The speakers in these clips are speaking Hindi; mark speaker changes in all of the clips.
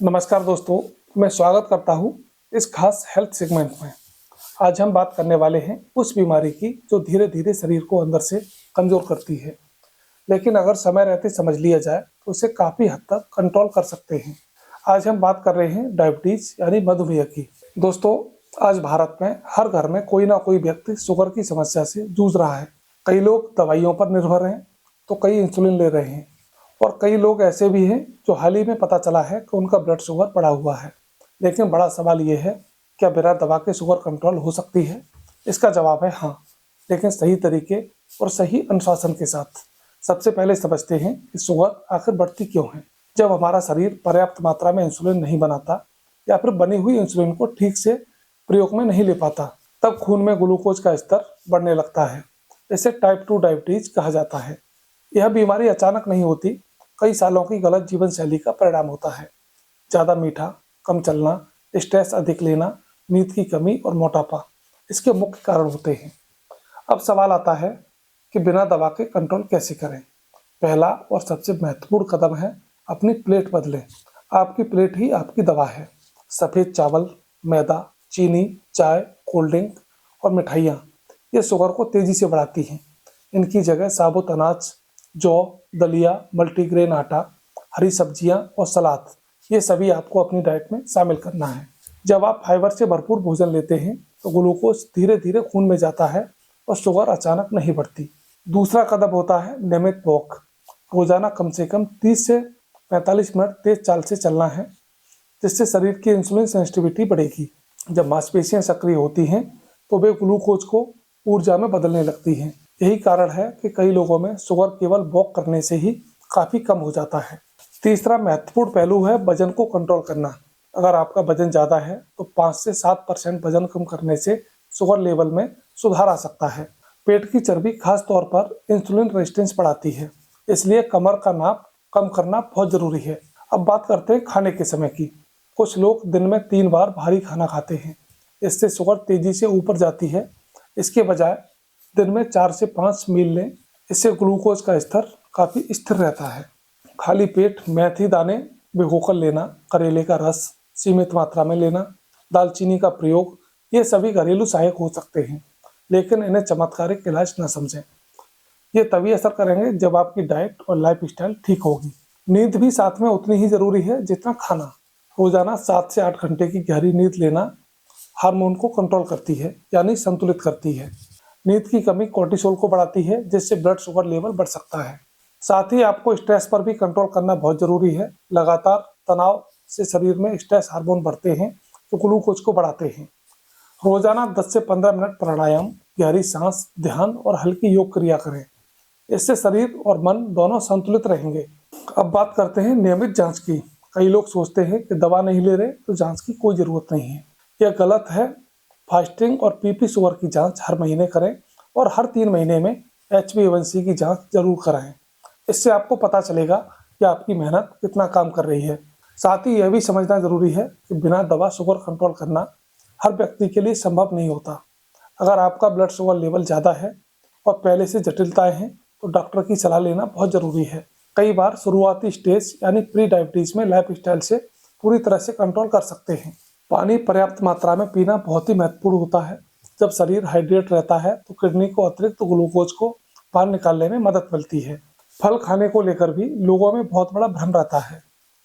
Speaker 1: नमस्कार दोस्तों, मैं स्वागत करता हूँ इस खास हेल्थ सेगमेंट में। आज हम बात करने वाले हैं उस बीमारी की जो धीरे धीरे शरीर को अंदर से कमजोर करती है, लेकिन अगर समय रहते समझ लिया जाए तो उसे काफी हद तक कंट्रोल कर सकते हैं। आज हम बात कर रहे हैं डायबिटीज यानी मधुमेह की। दोस्तों, आज भारत में हर घर में कोई ना कोई व्यक्ति शुगर की समस्या से जूझ रहा है। कई लोग दवाइयों पर निर्भर हैं तो कई इंसुलिन ले रहे हैं, और कई लोग ऐसे भी हैं जो हाल ही में पता चला है कि उनका ब्लड शुगर बढ़ा हुआ है। लेकिन बड़ा सवाल ये है, क्या बिना दवा के शुगर कंट्रोल हो सकती है? इसका जवाब है हाँ, लेकिन सही तरीके और सही अनुशासन के साथ। सबसे पहले समझते हैं कि शुगर आखिर बढ़ती क्यों है। जब हमारा शरीर पर्याप्त मात्रा में इंसुलिन नहीं बनाता या फिर बनी हुई इंसुलिन को ठीक से प्रयोग में नहीं ले पाता, तब खून में ग्लूकोज का स्तर बढ़ने लगता है। इसे टाइप 2 डायबिटीज कहा जाता है। यह बीमारी अचानक नहीं होती, कई सालों की गलत जीवन शैली का परिणाम होता है। ज़्यादा मीठा, कम चलना, स्ट्रेस अधिक लेना, नींद की कमी और मोटापा इसके मुख्य कारण होते हैं। अब सवाल आता है कि बिना दवा के कंट्रोल कैसे करें। पहला और सबसे महत्वपूर्ण कदम है अपनी प्लेट बदलें। आपकी प्लेट ही आपकी दवा है। सफ़ेद चावल, मैदा, चीनी, चाय, कोल्ड ड्रिंक और मिठाइयाँ ये शुगर को तेज़ी से बढ़ाती हैं। इनकी जगह साबुत अनाज, जौ, दलिया, मल्टीग्रेन आटा, हरी सब्जियां और सलाद ये सभी आपको अपनी डाइट में शामिल करना है। जब आप फाइबर से भरपूर भोजन लेते हैं तो ग्लूकोज धीरे धीरे खून में जाता है और शुगर अचानक नहीं बढ़ती। दूसरा कदम होता है नियमित वॉक। रोजाना कम से कम 30 से 45 मिनट तेज चाल से चलना है, जिससे शरीर की इंसुलिन सेंसिटिविटी बढ़ेगी। जब मांसपेशियां सक्रिय होती हैं तो वे ग्लूकोज को ऊर्जा में बदलने लगती हैं। यही कारण है कि कई लोगों में शुगर केवल वॉक करने से ही काफी कम हो जाता है। तीसरा महत्वपूर्ण पहलू है वजन को कंट्रोल करना। अगर आपका वजन ज्यादा है तो 5 से 7% वजन कम करने से शुगर लेवल में सुधार आ सकता है। पेट की चर्बी खास तौर पर इंसुलिन रेजिस्टेंस बढ़ाती है, इसलिए कमर का नाप कम करना बहुत जरूरी है। अब बात करते हैं खाने के समय की। कुछ लोग दिन में 3 बार भारी खाना खाते हैं, इससे शुगर तेजी से ऊपर जाती है। इसके बजाय दिन में 4 से 5 मील लें, इससे ग्लूकोज का स्तर काफ़ी स्थिर रहता है। खाली पेट मेथी दाने भिगोकर लेना, करेले का रस सीमित मात्रा में लेना, दालचीनी का प्रयोग ये सभी घरेलू सहायक हो सकते हैं, लेकिन इन्हें चमत्कारिक इलाज न समझें। ये तभी असर करेंगे जब आपकी डाइट और लाइफ स्टाइल ठीक होगी। नींद भी साथ में उतनी ही जरूरी है जितना खाना। रोजाना 7 से 8 घंटे की गहरी नींद लेना हार्मोन को कंट्रोल करती है, यानी संतुलित करती है। नींद की कमी कोर्टिसोल को बढ़ाती है, जिससे ब्लड शुगर लेवल बढ़ सकता है। साथ ही आपको स्ट्रेस पर भी कंट्रोल करना बहुत जरूरी है। लगातार तनाव से शरीर में स्ट्रेस हार्मोन बढ़ते हैं जो ग्लूकोज को बढ़ाते हैं। रोजाना 10 से 15 मिनट प्राणायाम, गहरी सांस, ध्यान और हल्की योग क्रिया करें। इससे शरीर और मन दोनों संतुलित रहेंगे। अब बात करते हैं नियमित जांच की। कई लोग सोचते हैं कि दवा नहीं ले रहे तो जांच की कोई जरूरत नहीं है। यह गलत है। फास्टिंग और पीपी शुगर की जांच हर महीने करें और हर 3 महीने में HbA1c की जांच जरूर कराएं। इससे आपको पता चलेगा कि आपकी मेहनत कितना काम कर रही है। साथ ही यह भी समझना जरूरी है कि बिना दवा शुगर कंट्रोल करना हर व्यक्ति के लिए संभव नहीं होता। अगर आपका ब्लड शुगर लेवल ज़्यादा है और पहले से जटिलताएं हैं तो डॉक्टर की सलाह लेना बहुत ज़रूरी है। कई बार शुरुआती स्टेज यानी प्री डायबिटीज़ में लाइफ स्टाइल से पूरी तरह से कंट्रोल कर सकते हैं। पानी पर्याप्त मात्रा में पीना बहुत ही महत्वपूर्ण होता है। जब शरीर हाइड्रेट रहता है तो किडनी को अतिरिक्त ग्लूकोज को बाहर निकालने में मदद मिलती है। फल खाने को लेकर भी लोगों में बहुत बड़ा भ्रम रहता है।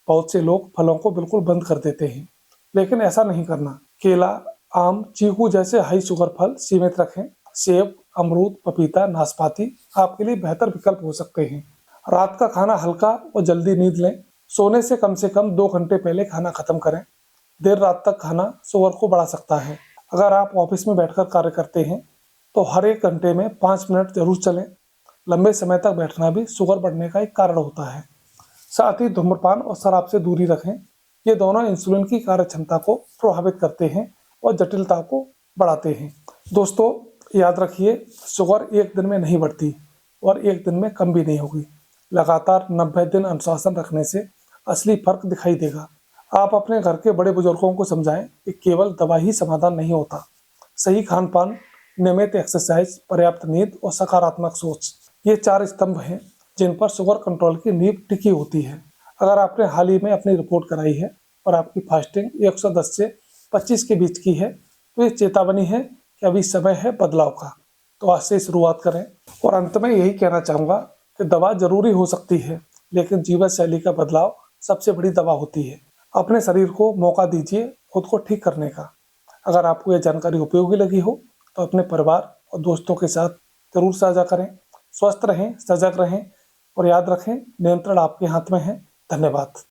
Speaker 1: बहुत से लोग फलों को बिल्कुल बंद कर देते हैं, लेकिन ऐसा नहीं करना। केला, आम, चीकू जैसे हाई शुगर फल सीमित रखें। सेब, अमरूद, पपीता, नाशपाती आपके लिए बेहतर विकल्प हो सकते हैं। रात का खाना हल्का और जल्दी नींद लें। सोने से कम 2 घंटे पहले खाना खत्म करें। देर रात तक खाना शुगर को बढ़ा सकता है। अगर आप ऑफिस में बैठकर कार्य करते हैं तो हर 1 घंटे में 5 मिनट जरूर चलें। लंबे समय तक बैठना भी शुगर बढ़ने का एक कारण होता है। साथ ही धूम्रपान और शराब से दूरी रखें। ये दोनों इंसुलिन की कार्य क्षमता को प्रभावित करते हैं और जटिलता को बढ़ाते हैं। दोस्तों, याद रखिए, शुगर एक दिन में नहीं बढ़ती और एक दिन में कम भी नहीं होगी। लगातार 90 दिन अनुशासन रखने से असली फर्क दिखाई देगा। आप अपने घर के बड़े बुजुर्गों को समझाएं कि केवल दवा ही समाधान नहीं होता। सही खान पान, नियमित एक्सरसाइज, पर्याप्त नींद और सकारात्मक सोच ये 4 स्तंभ हैं जिन पर शुगर कंट्रोल की नींव टिकी होती है। अगर आपने हाल ही में अपनी रिपोर्ट कराई है और आपकी फास्टिंग 110 से 25 के बीच की है तो ये चेतावनी है कि अभी समय है बदलाव का। तो आज से शुरुआत करें। और अंत में यही कहना चाहूँगा कि दवा जरूरी हो सकती है, लेकिन जीवन शैली का बदलाव सबसे बड़ी दवा होती है। अपने शरीर को मौका दीजिए खुद को ठीक करने का। अगर आपको यह जानकारी उपयोगी लगी हो तो अपने परिवार और दोस्तों के साथ जरूर साझा करें। स्वस्थ रहें, सजग रहें और याद रखें, नियंत्रण आपके हाथ में है। धन्यवाद।